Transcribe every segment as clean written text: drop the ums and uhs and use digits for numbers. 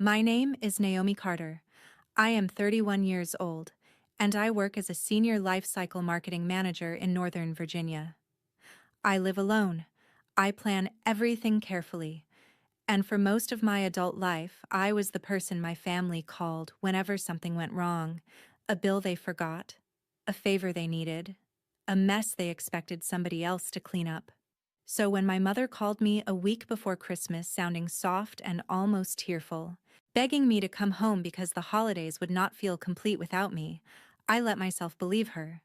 My name is Naomi Carter. I am 31 years old, and I work as a senior life cycle marketing manager in Northern Virginia. I live alone. I plan everything carefully, and for most of my adult life, I was the person my family called whenever something went wrong: a bill they forgot, a favor they needed, a mess they expected somebody else to clean up. So when my mother called me a week before Christmas, sounding soft and almost tearful, begging me to come home because the holidays would not feel complete without me, I let myself believe her.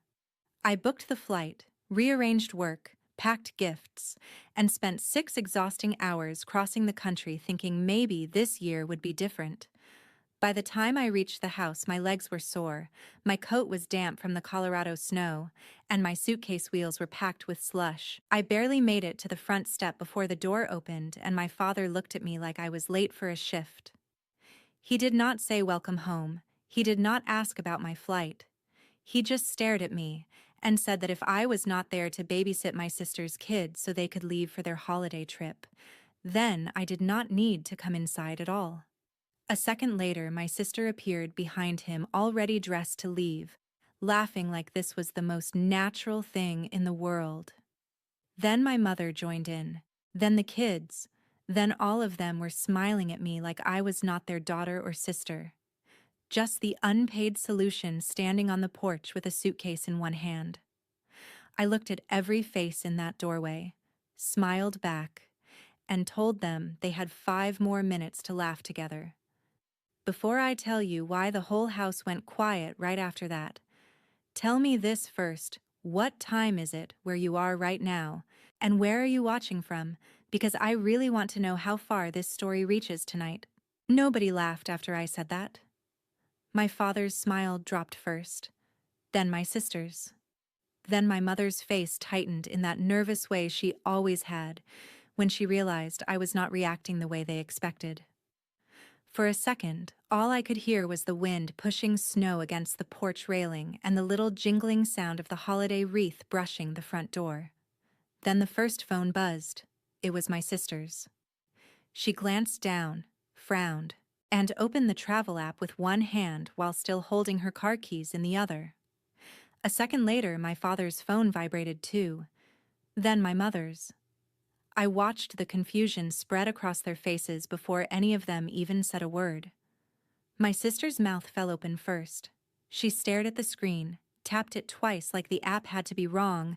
I booked the flight, rearranged work, packed gifts, and spent 6 exhausting hours crossing the country thinking maybe this year would be different. By the time I reached the house, my legs were sore, my coat was damp from the Colorado snow, and my suitcase wheels were packed with slush. I barely made it to the front step before the door opened and my father looked at me like I was late for a shift. He did not say welcome home. He did not ask about my flight. He just stared at me and said that if I was not there to babysit my sister's kids so they could leave for their holiday trip, then I did not need to come inside at all. A second later, my sister appeared behind him, already dressed to leave, laughing like this was the most natural thing in the world. Then my mother joined in, then the kids, then all of them were smiling at me like I was not their daughter or sister. Just the unpaid solution standing on the porch with a suitcase in one hand. I looked at every face in that doorway, smiled back, and told them they had 5 more minutes to laugh together. Before I tell you why the whole house went quiet right after that, tell me this first: what time is it where you are right now, and where are you watching from? Because I really want to know how far this story reaches tonight. Nobody laughed after I said that. My father's smile dropped first, then my sister's. Then my mother's face tightened in that nervous way she always had when she realized I was not reacting the way they expected. For a second, all I could hear was the wind pushing snow against the porch railing and the little jingling sound of the holiday wreath brushing the front door. Then the first phone buzzed. It was my sister's. She glanced down, frowned, and opened the travel app with one hand while still holding her car keys in the other. A second later, my father's phone vibrated too. Then my mother's. I watched the confusion spread across their faces before any of them even said a word. My sister's mouth fell open first. She stared at the screen, tapped it twice like the app had to be wrong,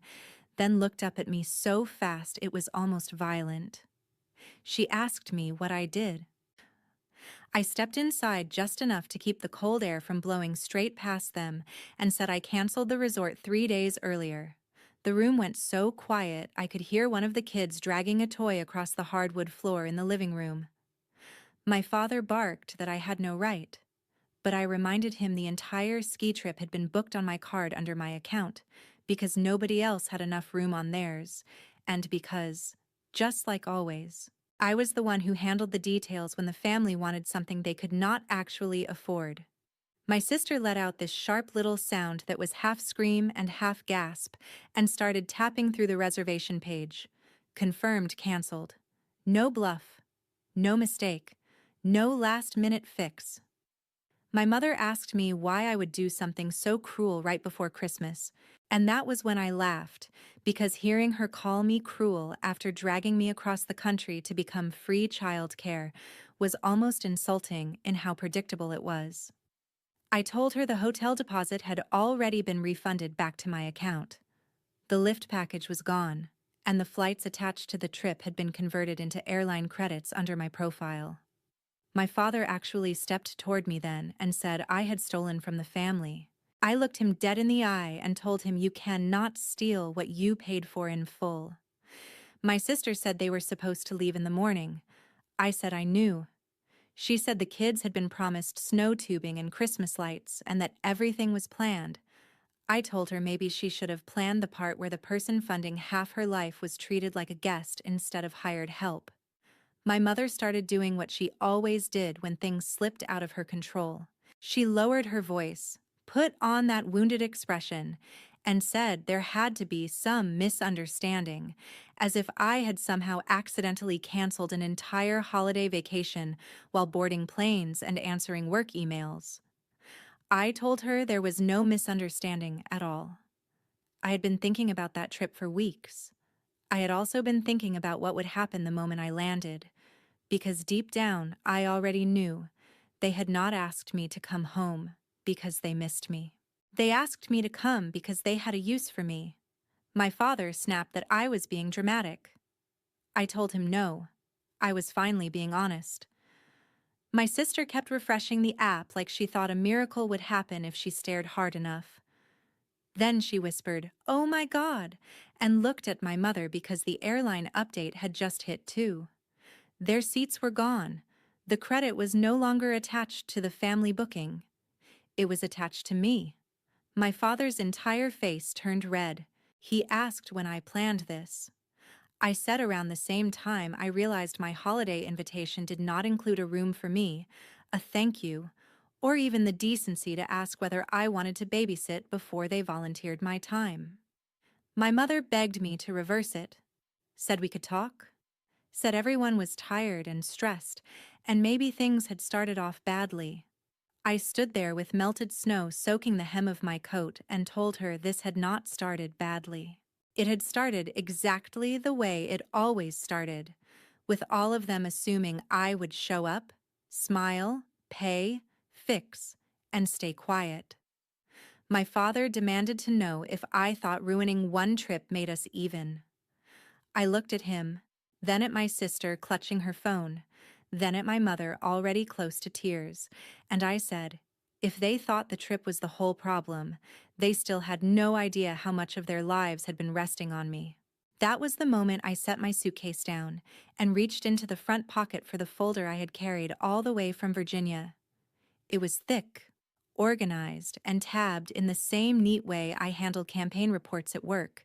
then looked up at me so fast it was almost violent. She asked me what I did. I stepped inside just enough to keep the cold air from blowing straight past them and said I canceled the resort 3 days earlier. The room went so quiet I could hear one of the kids dragging a toy across the hardwood floor in the living room. My father barked that I had no right, but I reminded him the entire ski trip had been booked on my card under my account because nobody else had enough room on theirs, and because, just like always, I was the one who handled the details when the family wanted something they could not actually afford. My sister let out this sharp little sound that was half scream and half gasp and started tapping through the reservation page. Confirmed canceled. No bluff. No mistake. No last-minute fix. My mother asked me why I would do something so cruel right before Christmas, and that was when I laughed, because hearing her call me cruel after dragging me across the country to become free childcare was almost insulting in how predictable it was. I told her the hotel deposit had already been refunded back to my account. The lift package was gone, and the flights attached to the trip had been converted into airline credits under my profile. My father actually stepped toward me then and said I had stolen from the family. I looked him dead in the eye and told him you cannot steal what you paid for in full. My sister said they were supposed to leave in the morning. I said I knew. She said the kids had been promised snow tubing and Christmas lights and that everything was planned. I told her maybe she should have planned the part where the person funding half her life was treated like a guest instead of hired help. My mother started doing what she always did when things slipped out of her control. She lowered her voice, put on that wounded expression, and said there had to be some misunderstanding, as if I had somehow accidentally canceled an entire holiday vacation while boarding planes and answering work emails. I told her there was no misunderstanding at all. I had been thinking about that trip for weeks. I had also been thinking about what would happen the moment I landed, because deep down I already knew they had not asked me to come home because they missed me. They asked me to come because they had a use for me. My father snapped that I was being dramatic. I told him no. I was finally being honest. My sister kept refreshing the app like she thought a miracle would happen if she stared hard enough. Then she whispered, "Oh my God," and looked at my mother because the airline update had just hit too. Their seats were gone. The credit was no longer attached to the family booking. It was attached to me. My father's entire face turned red. He asked when I planned this. I said around the same time I realized my holiday invitation did not include a room for me, a thank you, or even the decency to ask whether I wanted to babysit before they volunteered my time. My mother begged me to reverse it, said we could talk, said everyone was tired and stressed, and maybe things had started off badly. I stood there with melted snow soaking the hem of my coat and told her this had not started badly. It had started exactly the way it always started, with all of them assuming I would show up, smile, pay, fix, and stay quiet. My father demanded to know if I thought ruining one trip made us even. I looked at him, then at my sister clutching her phone, then at my mother already close to tears, and I said, if they thought the trip was the whole problem, they still had no idea how much of their lives had been resting on me. That was the moment I set my suitcase down and reached into the front pocket for the folder I had carried all the way from Virginia. It was thick, organized, and tabbed in the same neat way I handled campaign reports at work,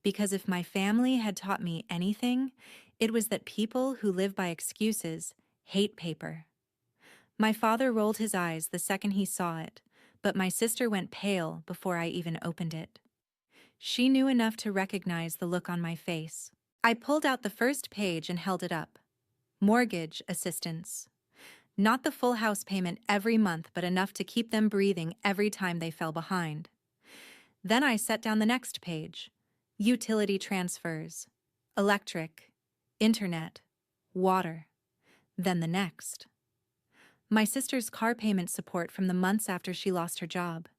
because if my family had taught me anything, it was that people who live by excuses hate paper. My father rolled his eyes the second he saw it, but my sister went pale before I even opened it. She knew enough to recognize the look on my face. I pulled out the first page and held it up. Mortgage assistance. Not the full house payment every month, but enough to keep them breathing every time they fell behind. Then I set down the next page. Utility transfers. Electric. Internet. Water. Then the next. My sister's car payment support from the months after she lost her job.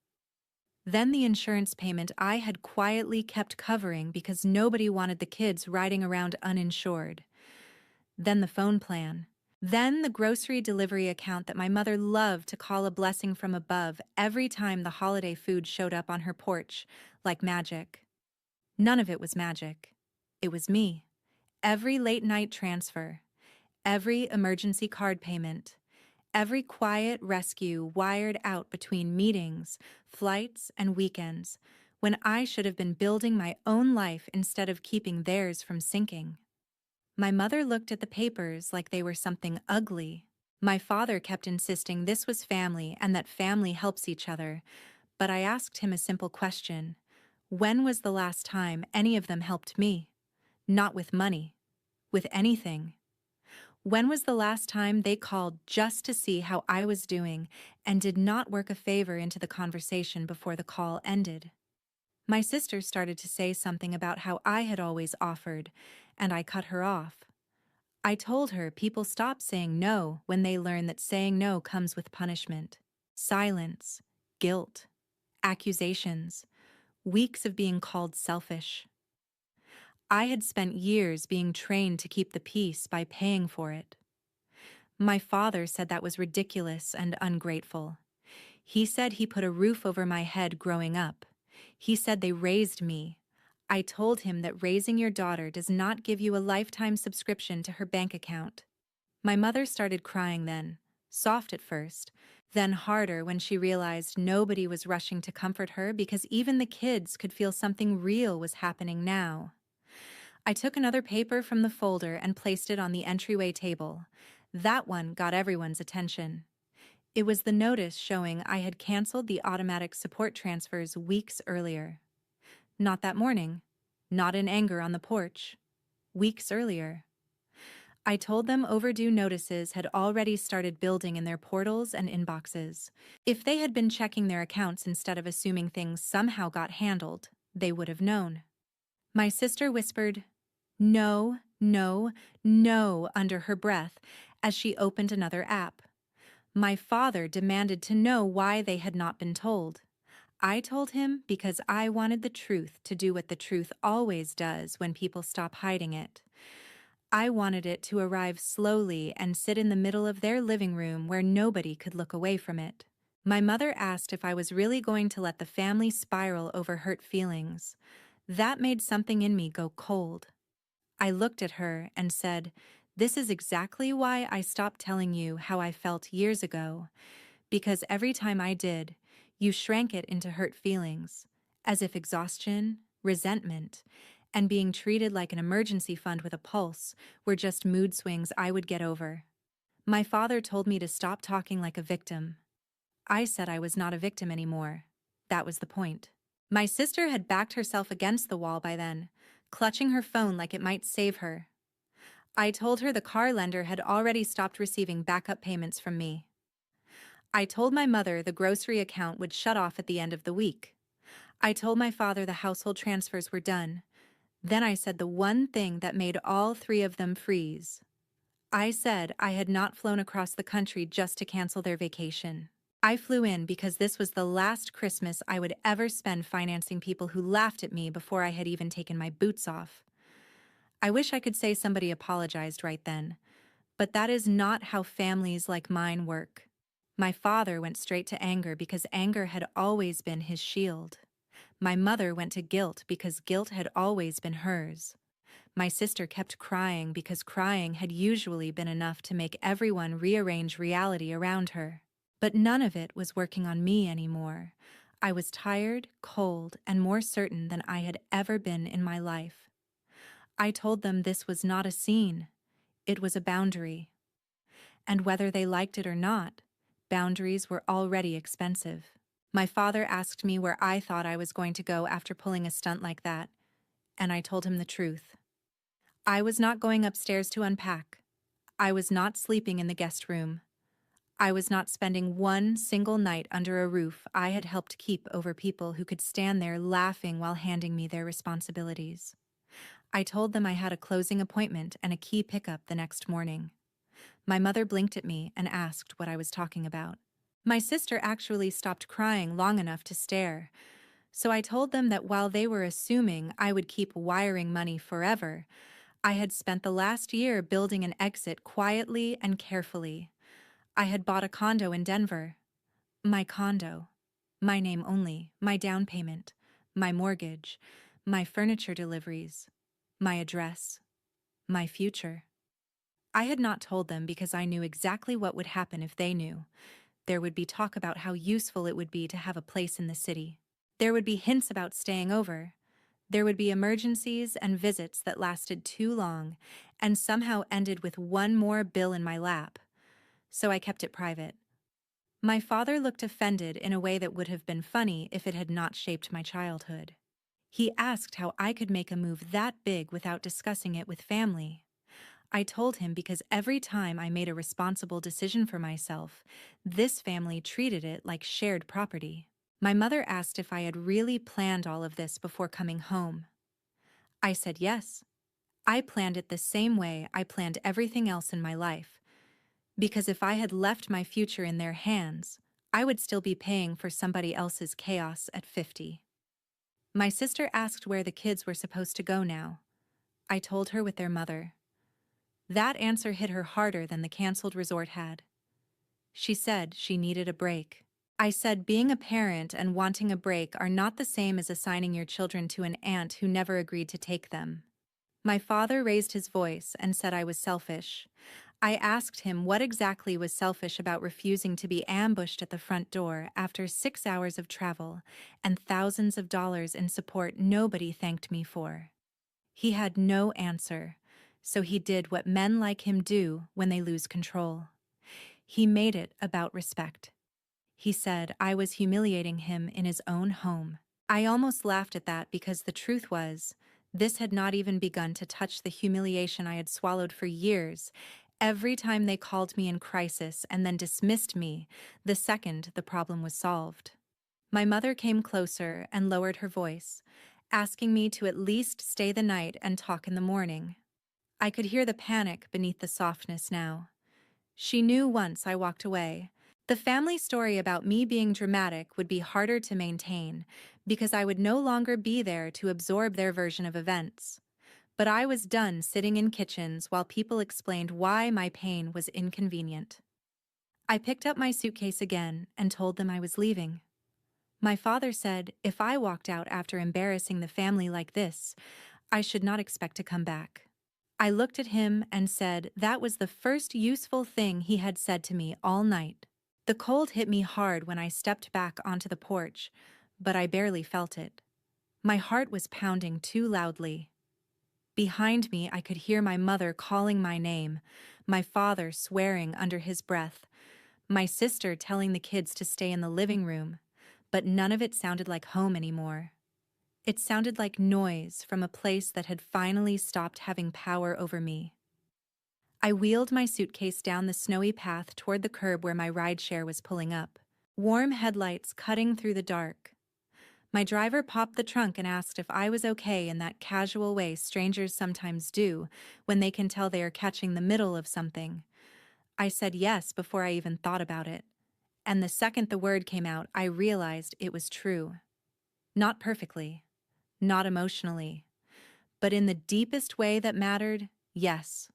Then the insurance payment I had quietly kept covering because nobody wanted the kids riding around uninsured. Then the phone plan. Then the grocery delivery account that my mother loved to call a blessing from above every time the holiday food showed up on her porch, like magic. None of it was magic. It was me. Every late-night transfer. Every emergency card payment. Every quiet rescue wired out between meetings, flights, and weekends, when I should have been building my own life instead of keeping theirs from sinking. My mother looked at the papers like they were something ugly. My father kept insisting this was family and that family helps each other, but I asked him a simple question. When was the last time any of them helped me? Not with money. With anything. When was the last time they called just to see how I was doing and did not work a favor into the conversation before the call ended? My sister started to say something about how I had always offered, and I cut her off. I told her people stop saying no when they learn that saying no comes with punishment. Silence, guilt, accusations, weeks of being called selfish. I had spent years being trained to keep the peace by paying for it. My father said that was ridiculous and ungrateful. He said he put a roof over my head growing up. He said they raised me. I told him that raising your daughter does not give you a lifetime subscription to her bank account. My mother started crying then, soft at first, then harder when she realized nobody was rushing to comfort her because even the kids could feel something real was happening now. I took another paper from the folder and placed it on the entryway table. That one got everyone's attention. It was the notice showing I had canceled the automatic support transfers weeks earlier. Not that morning. Not in anger on the porch. Weeks earlier. I told them overdue notices had already started building in their portals and inboxes. If they had been checking their accounts instead of assuming things somehow got handled, they would have known. My sister whispered, "No, no, no," under her breath as she opened another app. My father demanded to know why they had not been told. I told him because I wanted the truth to do what the truth always does when people stop hiding it. I wanted it to arrive slowly and sit in the middle of their living room where nobody could look away from it. My mother asked if I was really going to let the family spiral over hurt feelings. That made something in me go cold. I looked at her and said, "This is exactly why I stopped telling you how I felt years ago, because every time I did, you shrank it into hurt feelings, as if exhaustion, resentment, and being treated like an emergency fund with a pulse were just mood swings I would get over." My father told me to stop talking like a victim. I said I was not a victim anymore. That was the point. My sister had backed herself against the wall by then, clutching her phone like it might save her. I told her the car lender had already stopped receiving backup payments from me. I told my mother the grocery account would shut off at the end of the week. I told my father the household transfers were done. Then I said the one thing that made all three of them freeze. I said I had not flown across the country just to cancel their vacation. I flew in because this was the last Christmas I would ever spend financing people who laughed at me before I had even taken my boots off. I wish I could say somebody apologized right then, but that is not how families like mine work. My father went straight to anger because anger had always been his shield. My mother went to guilt because guilt had always been hers. My sister kept crying because crying had usually been enough to make everyone rearrange reality around her. But none of it was working on me anymore. I was tired, cold, and more certain than I had ever been in my life. I told them this was not a scene. It was a boundary. And whether they liked it or not, boundaries were already expensive. My father asked me where I thought I was going to go after pulling a stunt like that, and I told him the truth. I was not going upstairs to unpack. I was not sleeping in the guest room. I was not spending one single night under a roof I had helped keep over people who could stand there laughing while handing me their responsibilities. I told them I had a closing appointment and a key pickup the next morning. My mother blinked at me and asked what I was talking about. My sister actually stopped crying long enough to stare, so I told them that while they were assuming I would keep wiring money forever, I had spent the last year building an exit quietly and carefully. I had bought a condo in Denver. My condo. My name only, my down payment, my mortgage, my furniture deliveries, my address, my future. I had not told them because I knew exactly what would happen if they knew. There would be talk about how useful it would be to have a place in the city. There would be hints about staying over. There would be emergencies and visits that lasted too long and somehow ended with one more bill in my lap. So I kept it private. My father looked offended in a way that would have been funny if it had not shaped my childhood. He asked how I could make a move that big without discussing it with family. I told him because every time I made a responsible decision for myself, this family treated it like shared property. My mother asked if I had really planned all of this before coming home. I said yes. I planned it the same way I planned everything else in my life. Because if I had left my future in their hands, I would still be paying for somebody else's chaos at 50. My sister asked where the kids were supposed to go now. I told her with their mother. That answer hit her harder than the canceled resort had. She said she needed a break. I said being a parent and wanting a break are not the same as assigning your children to an aunt who never agreed to take them. My father raised his voice and said I was selfish. I asked him what exactly was selfish about refusing to be ambushed at the front door after 6 hours of travel and thousands of dollars in support nobody thanked me for. He had no answer, so he did what men like him do when they lose control. He made it about respect. He said I was humiliating him in his own home. I almost laughed at that because the truth was, this had not even begun to touch the humiliation I had swallowed for years. Every time they called me in crisis and then dismissed me, the second the problem was solved. My mother came closer and lowered her voice, asking me to at least stay the night and talk in the morning. I could hear the panic beneath the softness now. She knew once I walked away, the family story about me being dramatic would be harder to maintain because I would no longer be there to absorb their version of events. But I was done sitting in kitchens while people explained why my pain was inconvenient. I picked up my suitcase again and told them I was leaving. My father said if I walked out after embarrassing the family like this, I should not expect to come back. I looked at him and said that was the first useful thing he had said to me all night. The cold hit me hard when I stepped back onto the porch, but I barely felt it. My heart was pounding too loudly. Behind me, I could hear my mother calling my name, my father swearing under his breath, my sister telling the kids to stay in the living room, but none of it sounded like home anymore. It sounded like noise from a place that had finally stopped having power over me. I wheeled my suitcase down the snowy path toward the curb where my rideshare was pulling up, warm headlights cutting through the dark. My driver popped the trunk and asked if I was okay in that casual way strangers sometimes do when they can tell they are catching the middle of something. I said yes before I even thought about it, and the second the word came out, I realized it was true. Not perfectly, not emotionally, but in the deepest way that mattered, yes.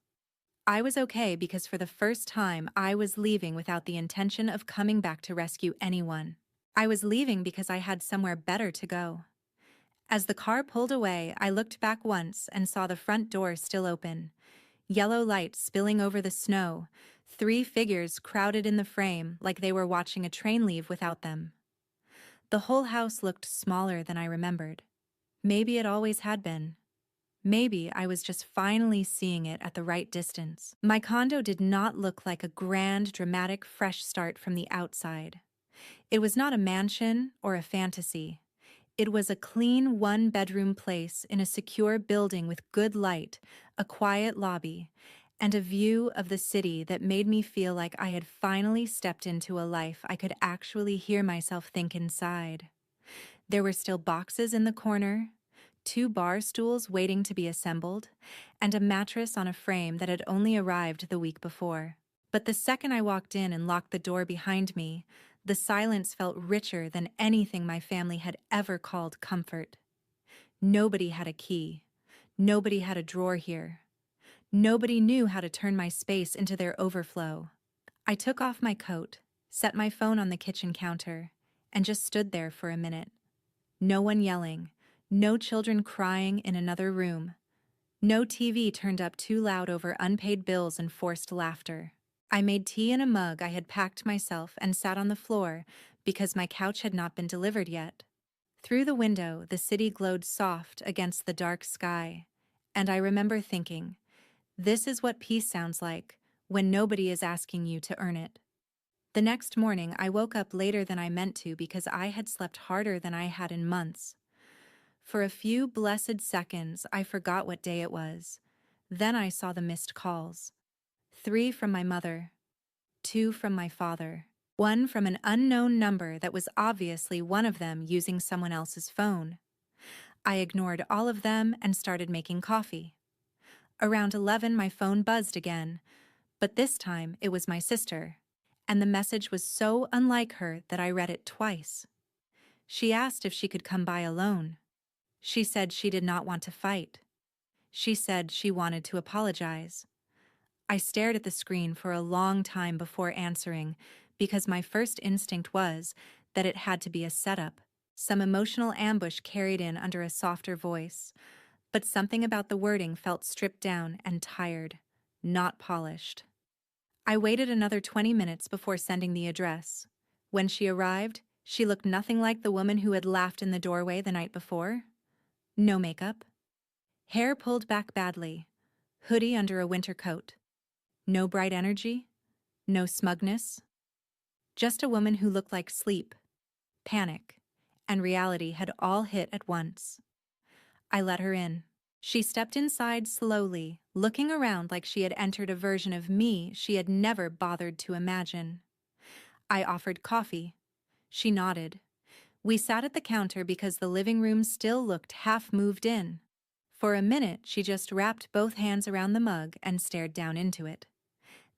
I was okay because for the first time I was leaving without the intention of coming back to rescue anyone. I was leaving because I had somewhere better to go. As the car pulled away, I looked back once and saw the front door still open. Yellow light spilling over the snow, 3 figures crowded in the frame like they were watching a train leave without them. The whole house looked smaller than I remembered. Maybe it always had been. Maybe I was just finally seeing it at the right distance. My condo did not look like a grand, dramatic, fresh start from the outside. It was not a mansion or a fantasy. It was a clean one-bedroom place in a secure building with good light, a quiet lobby, and a view of the city that made me feel like I had finally stepped into a life I could actually hear myself think inside. There were still boxes in the corner, 2 bar stools waiting to be assembled, and a mattress on a frame that had only arrived the week before. But the second I walked in and locked the door behind me, the silence felt richer than anything my family had ever called comfort. Nobody had a key. Nobody had a drawer here. Nobody knew how to turn my space into their overflow. I took off my coat, set my phone on the kitchen counter, and just stood there for a minute. No one yelling, no children crying in another room, no TV turned up too loud over unpaid bills and forced laughter. I made tea in a mug I had packed myself and sat on the floor because my couch had not been delivered yet. Through the window, the city glowed soft against the dark sky, and I remember thinking, this is what peace sounds like when nobody is asking you to earn it. The next morning, I woke up later than I meant to because I had slept harder than I had in months. For a few blessed seconds, I forgot what day it was. Then I saw the missed calls. 3 from my mother, 2 from my father, 1 from an unknown number that was obviously one of them using someone else's phone. I ignored all of them and started making coffee. Around 11, my phone buzzed again, but this time it was my sister, and the message was so unlike her that I read it twice. She asked if she could come by alone. She said she did not want to fight. She said she wanted to apologize. I stared at the screen for a long time before answering because my first instinct was that it had to be a setup, some emotional ambush carried in under a softer voice. But something about the wording felt stripped down and tired, not polished. I waited another 20 minutes before sending the address. When she arrived, she looked nothing like the woman who had laughed in the doorway the night before. No makeup. Hair pulled back badly. Hoodie under a winter coat. No bright energy. No smugness. Just a woman who looked like sleep, panic, and reality had all hit at once. I let her in. She stepped inside slowly, looking around like she had entered a version of me she had never bothered to imagine. I offered coffee. She nodded. We sat at the counter because the living room still looked half moved in. For a minute, she just wrapped both hands around the mug and stared down into it.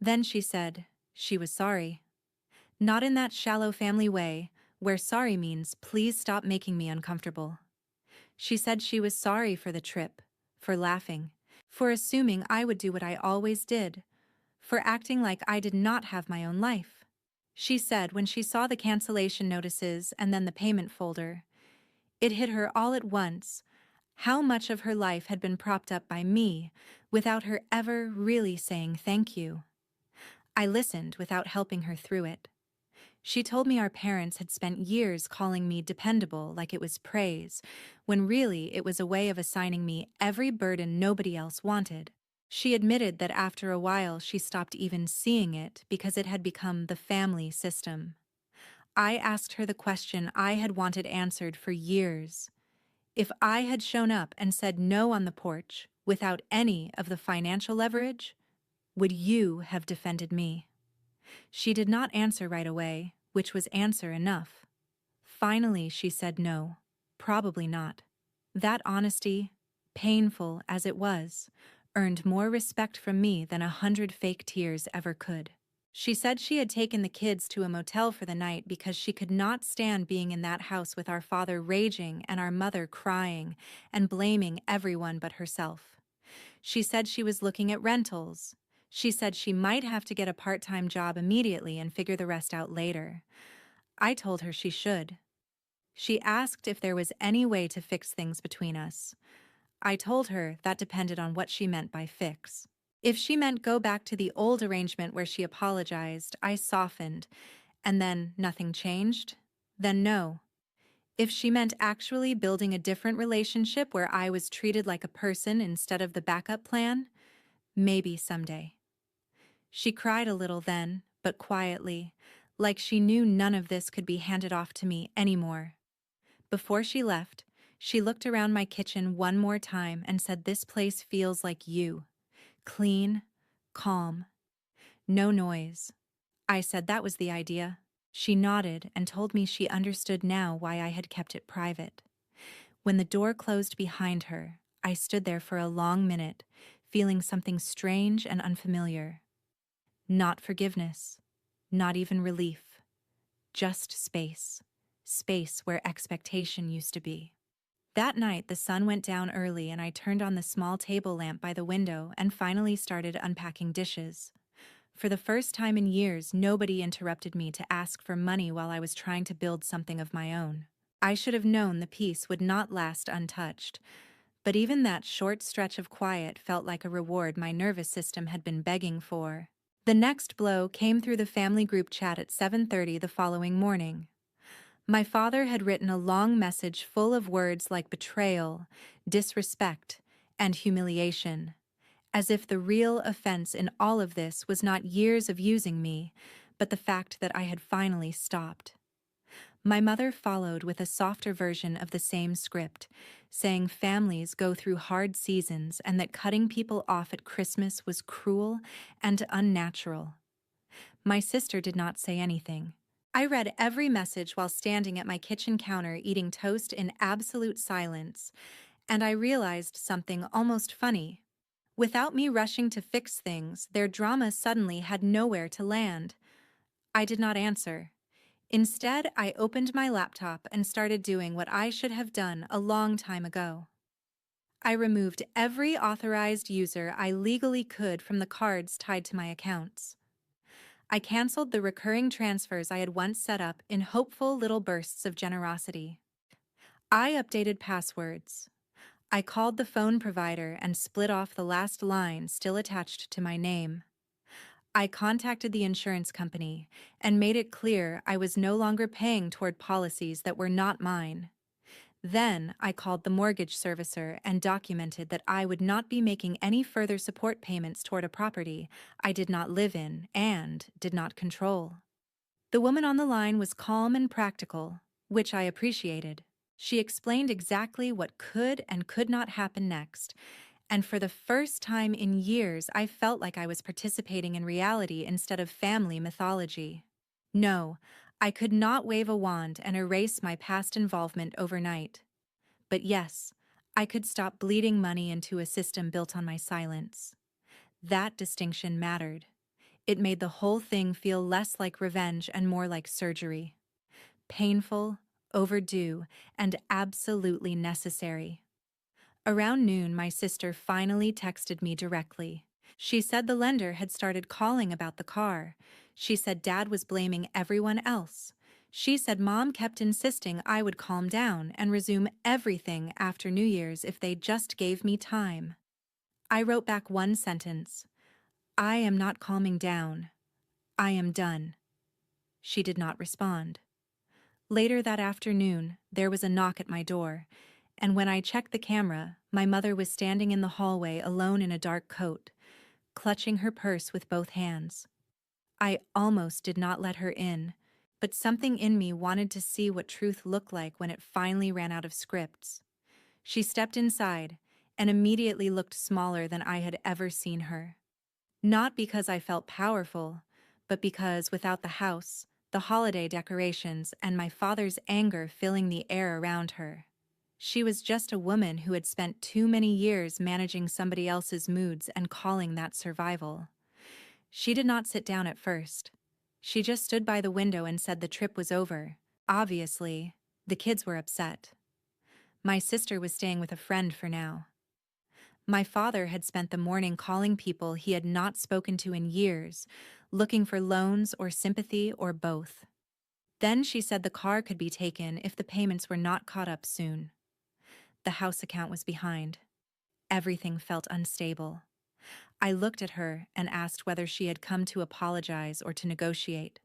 Then she said she was sorry. Not in that shallow family way, where sorry means please stop making me uncomfortable. She said she was sorry for the trip, for laughing, for assuming I would do what I always did, for acting like I did not have my own life. She said when she saw the cancellation notices and then the payment folder, it hit her all at once how much of her life had been propped up by me without her ever really saying thank you. I listened without helping her through it. She told me our parents had spent years calling me dependable like it was praise, when really it was a way of assigning me every burden nobody else wanted. She admitted that after a while she stopped even seeing it because it had become the family system. I asked her the question I had wanted answered for years. If I had shown up and said no on the porch without any of the financial leverage, would you have defended me? She did not answer right away, which was answer enough. Finally, she said no, probably not. That honesty, painful as it was, earned more respect from me than 100 fake tears ever could. She said she had taken the kids to a motel for the night because she could not stand being in that house with our father raging and our mother crying and blaming everyone but herself. She said she was looking at rentals. She said she might have to get a part-time job immediately and figure the rest out later. I told her she should. She asked if there was any way to fix things between us. I told her that depended on what she meant by fix. If she meant go back to the old arrangement where she apologized, I softened, and then nothing changed, then no. If she meant actually building a different relationship where I was treated like a person instead of the backup plan, maybe someday. She cried a little then, but quietly, like she knew none of this could be handed off to me anymore. Before she left, she looked around my kitchen one more time and said, "This place feels like you. Clean, calm, no noise." I said that was the idea. She nodded and told me she understood now why I had kept it private. When the door closed behind her, I stood there for a long minute, feeling something strange and unfamiliar. Not forgiveness, not even relief, just space. Space where expectation used to be. That night, the sun went down early and I turned on the small table lamp by the window and finally started unpacking dishes. For the first time in years, nobody interrupted me to ask for money while I was trying to build something of my own. I should have known the peace would not last untouched, but even that short stretch of quiet felt like a reward my nervous system had been begging for. The next blow came through the family group chat at 7:30 the following morning. My father had written a long message full of words like betrayal, disrespect, and humiliation, as if the real offense in all of this was not years of using me, but the fact that I had finally stopped. My mother followed with a softer version of the same script, saying families go through hard seasons and that cutting people off at Christmas was cruel and unnatural. My sister did not say anything. I read every message while standing at my kitchen counter eating toast in absolute silence, and I realized something almost funny. Without me rushing to fix things, their drama suddenly had nowhere to land. I did not answer. Instead, I opened my laptop and started doing what I should have done a long time ago. I removed every authorized user I legally could from the cards tied to my accounts. I canceled the recurring transfers I had once set up in hopeful little bursts of generosity. I updated passwords. I called the phone provider and split off the last line still attached to my name. I contacted the insurance company and made it clear I was no longer paying toward policies that were not mine. Then I called the mortgage servicer and documented that I would not be making any further support payments toward a property I did not live in and did not control. The woman on the line was calm and practical. which I appreciated. She explained exactly what could and could not happen next, and for the first time in years, I felt like I was participating in reality instead of family mythology. No, I could not wave a wand and erase my past involvement overnight. But yes, I could stop bleeding money into a system built on my silence. That distinction mattered. It made the whole thing feel less like revenge and more like surgery. Painful, overdue, and absolutely necessary. Around noon, my sister finally texted me directly. She said the lender had started calling about the car. She said Dad was blaming everyone else. She said Mom kept insisting I would calm down and resume everything after New Year's if they just gave me time. I wrote back one sentence. I am not calming down. I am done. She did not respond. Later that afternoon, there was a knock at my door, and when I checked the camera, my mother was standing in the hallway alone in a dark coat, clutching her purse with both hands. I almost did not let her in, but something in me wanted to see what truth looked like when it finally ran out of scripts. She stepped inside and immediately looked smaller than I had ever seen her. Not because I felt powerful, but because without the house, the holiday decorations, and my father's anger filling the air around her, she was just a woman who had spent too many years managing somebody else's moods and calling that survival. She did not sit down at first. She just stood by the window and said the trip was over. Obviously, the kids were upset. My sister was staying with a friend for now. My father had spent the morning calling people he had not spoken to in years, looking for loans or sympathy or both. Then she said the car could be taken if the payments were not caught up soon. The house account was behind. Everything felt unstable. I looked at her and asked whether she had come to apologize or to negotiate.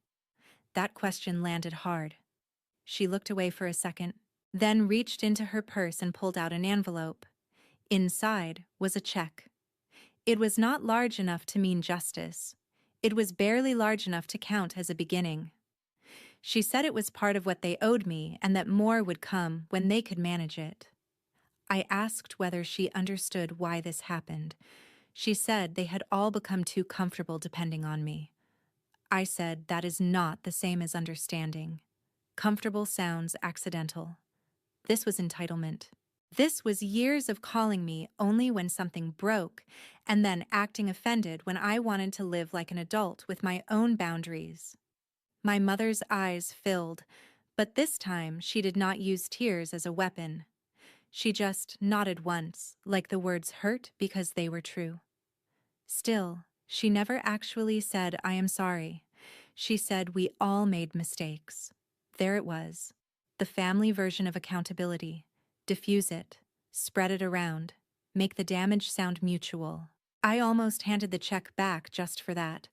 That question landed hard. She looked away for a second, then reached into her purse and pulled out an envelope. Inside was a check. It was not large enough to mean justice. It was barely large enough to count as a beginning. She said it was part of what they owed me and that more would come when they could manage it. I asked whether she understood why this happened. She said they had all become too comfortable depending on me. I said that is not the same as understanding. Comfortable sounds accidental. This was entitlement. This was years of calling me only when something broke, and then acting offended when I wanted to live like an adult with my own boundaries. My mother's eyes filled, but this time she did not use tears as a weapon. She just nodded once, like the words hurt because they were true. Still, she never actually said, I am sorry. She said we all made mistakes. There it was. The family version of accountability. Diffuse it. Spread it around. Make the damage sound mutual. I almost handed the check back just for that.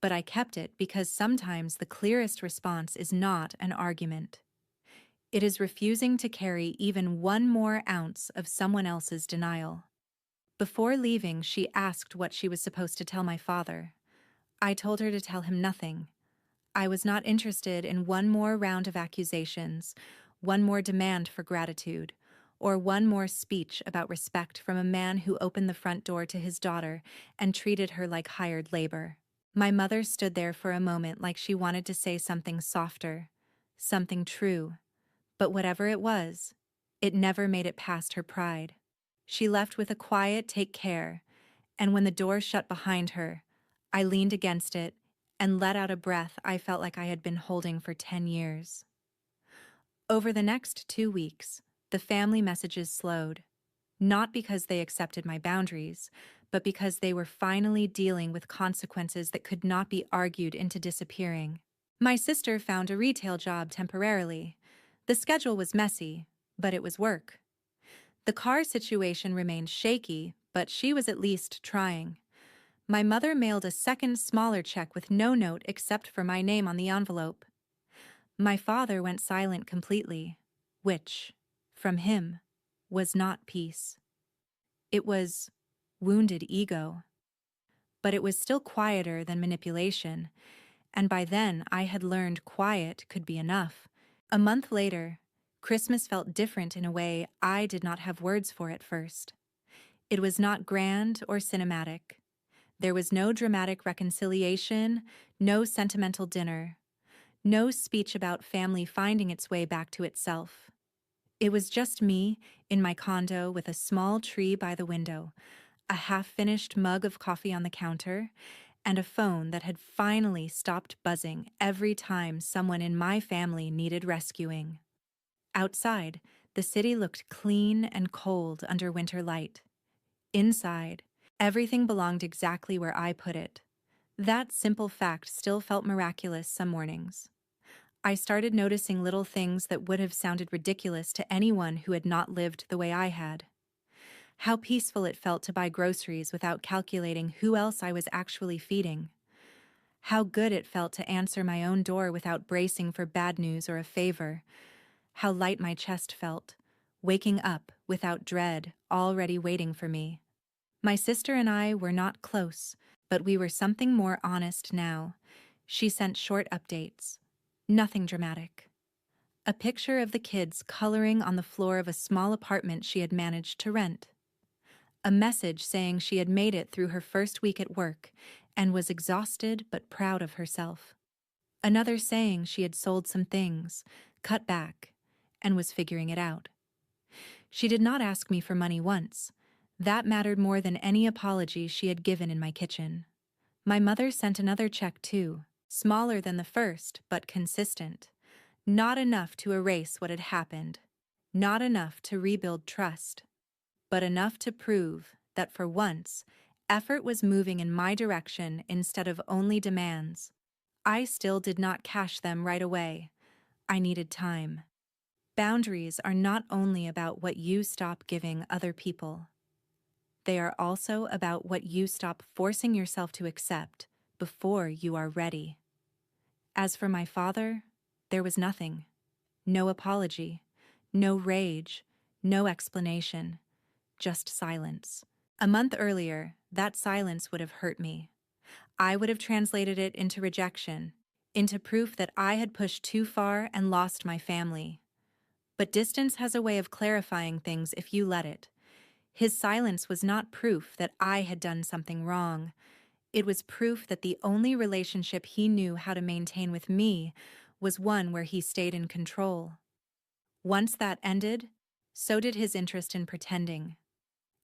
But I kept it because sometimes the clearest response is not an argument. It is refusing to carry even one more ounce of someone else's denial. Before leaving, she asked what she was supposed to tell my father. I told her to tell him nothing. I was not interested in one more round of accusations, one more demand for gratitude, or one more speech about respect from a man who opened the front door to his daughter and treated her like hired labor. My mother stood there for a moment like she wanted to say something softer, something true, but whatever it was, it never made it past her pride. She left with a quiet take care, and when the door shut behind her, I leaned against it and let out a breath I felt like I had been holding for 10 years. Over the next 2 weeks, the family messages slowed, not because they accepted my boundaries, but because they were finally dealing with consequences that could not be argued into disappearing. My sister found a retail job temporarily. The schedule was messy, but it was work. The car situation remained shaky, but she was at least trying. My mother mailed a second, smaller check with no note except for my name on the envelope. My father went silent completely, which, from him, was not peace. It was wounded ego. But it was still quieter than manipulation, and by then I had learned quiet could be enough, A month later, Christmas felt different in a way I did not have words for at first. It was not grand or cinematic. There was no dramatic reconciliation, no sentimental dinner, no speech about family finding its way back to itself. It was just me in my condo with a small tree by the window, a half-finished mug of coffee on the counter, and a phone that had finally stopped buzzing every time someone in my family needed rescuing. Outside, the city looked clean and cold under winter light. Inside, everything belonged exactly where I put it. That simple fact still felt miraculous some mornings. I started noticing little things that would have sounded ridiculous to anyone who had not lived the way I had. How peaceful it felt to buy groceries without calculating who else I was actually feeding. How good it felt to answer my own door without bracing for bad news or a favor. How light my chest felt, waking up without dread already waiting for me. My sister and I were not close, but we were something more honest now. She sent short updates. Nothing dramatic. A picture of the kids coloring on the floor of a small apartment she had managed to rent. A message saying she had made it through her first week at work and was exhausted but proud of herself. Another saying she had sold some things, cut back, and was figuring it out. She did not ask me for money once. That mattered more than any apology she had given in my kitchen. My mother sent another check too, smaller than the first, but consistent. Not enough to erase what had happened. Not enough to rebuild trust. But enough to prove that for once, effort was moving in my direction instead of only demands. I still did not cash them right away. I needed time. Boundaries are not only about what you stop giving other people. They are also about what you stop forcing yourself to accept before you are ready. As for my father, there was nothing. No apology, no rage, no explanation, just silence. A month earlier, that silence would have hurt me. I would have translated it into rejection, into proof that I had pushed too far and lost my family. But distance has a way of clarifying things if you let it. His silence was not proof that I had done something wrong. It was proof that the only relationship he knew how to maintain with me was one where he stayed in control. Once that ended, so did his interest in pretending.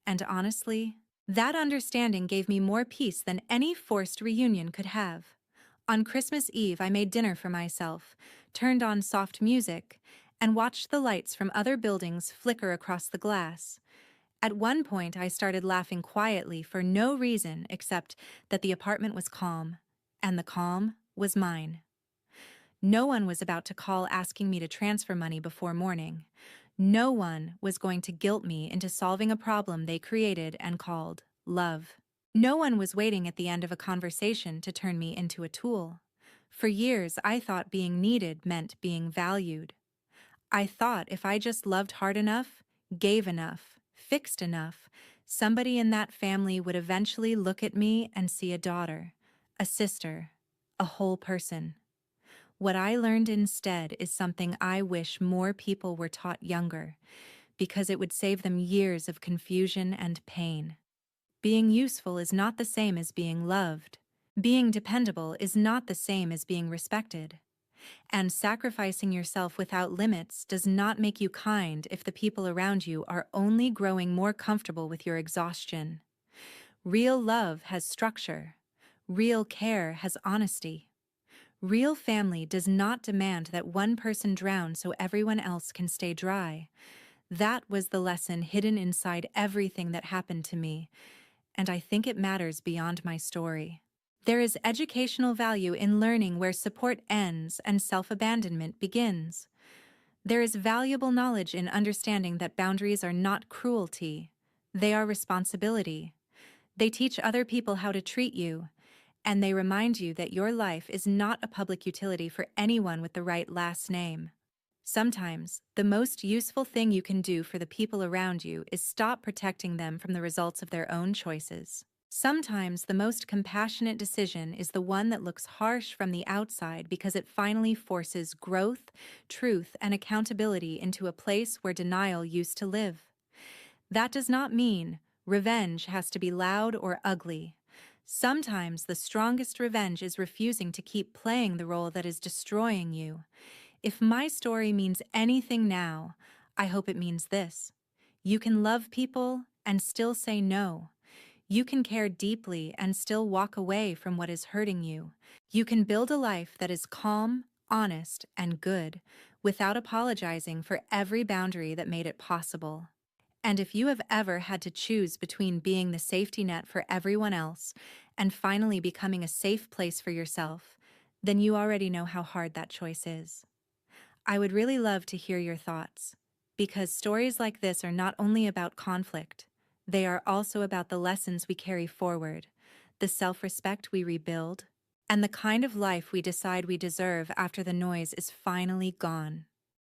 And honestly, that understanding gave me more peace than any forced reunion could have. On Christmas Eve, I made dinner for myself, turned on soft music, and watched the lights from other buildings flicker across the glass. At one point, I started laughing quietly for no reason except that the apartment was calm, and the calm was mine. No one was about to call asking me to transfer money before morning. No one was going to guilt me into solving a problem they created and called love. No one was waiting at the end of a conversation to turn me into a tool. For years, I thought being needed meant being valued. I thought if I just loved hard enough, gave enough, fixed enough, somebody in that family would eventually look at me and see a daughter, a sister, a whole person. What I learned instead is something I wish more people were taught younger, because it would save them years of confusion and pain. Being useful is not the same as being loved. Being dependable is not the same as being respected. And sacrificing yourself without limits does not make you kind if the people around you are only growing more comfortable with your exhaustion. Real love has structure. Real care has honesty. Real family does not demand that one person drown so everyone else can stay dry. That was the lesson hidden inside everything that happened to me, and I think it matters beyond my story. There is educational value in learning where support ends and self-abandonment begins. There is valuable knowledge in understanding that boundaries are not cruelty. They are responsibility. They teach other people how to treat you, and they remind you that your life is not a public utility for anyone with the right last name. Sometimes, the most useful thing you can do for the people around you is stop protecting them from the results of their own choices. Sometimes the most compassionate decision is the one that looks harsh from the outside because it finally forces growth, truth, and accountability into a place where denial used to live. That does not mean revenge has to be loud or ugly. Sometimes the strongest revenge is refusing to keep playing the role that is destroying you. If my story means anything now, I hope it means this. You can love people and still say no. You can care deeply and still walk away from what is hurting you. You can build a life that is calm, honest, and good without apologizing for every boundary that made it possible. And if you have ever had to choose between being the safety net for everyone else and finally becoming a safe place for yourself, then you already know how hard that choice is. I would really love to hear your thoughts, because stories like this are not only about conflict, they are also about the lessons we carry forward, the self-respect we rebuild, and the kind of life we decide we deserve after the noise is finally gone.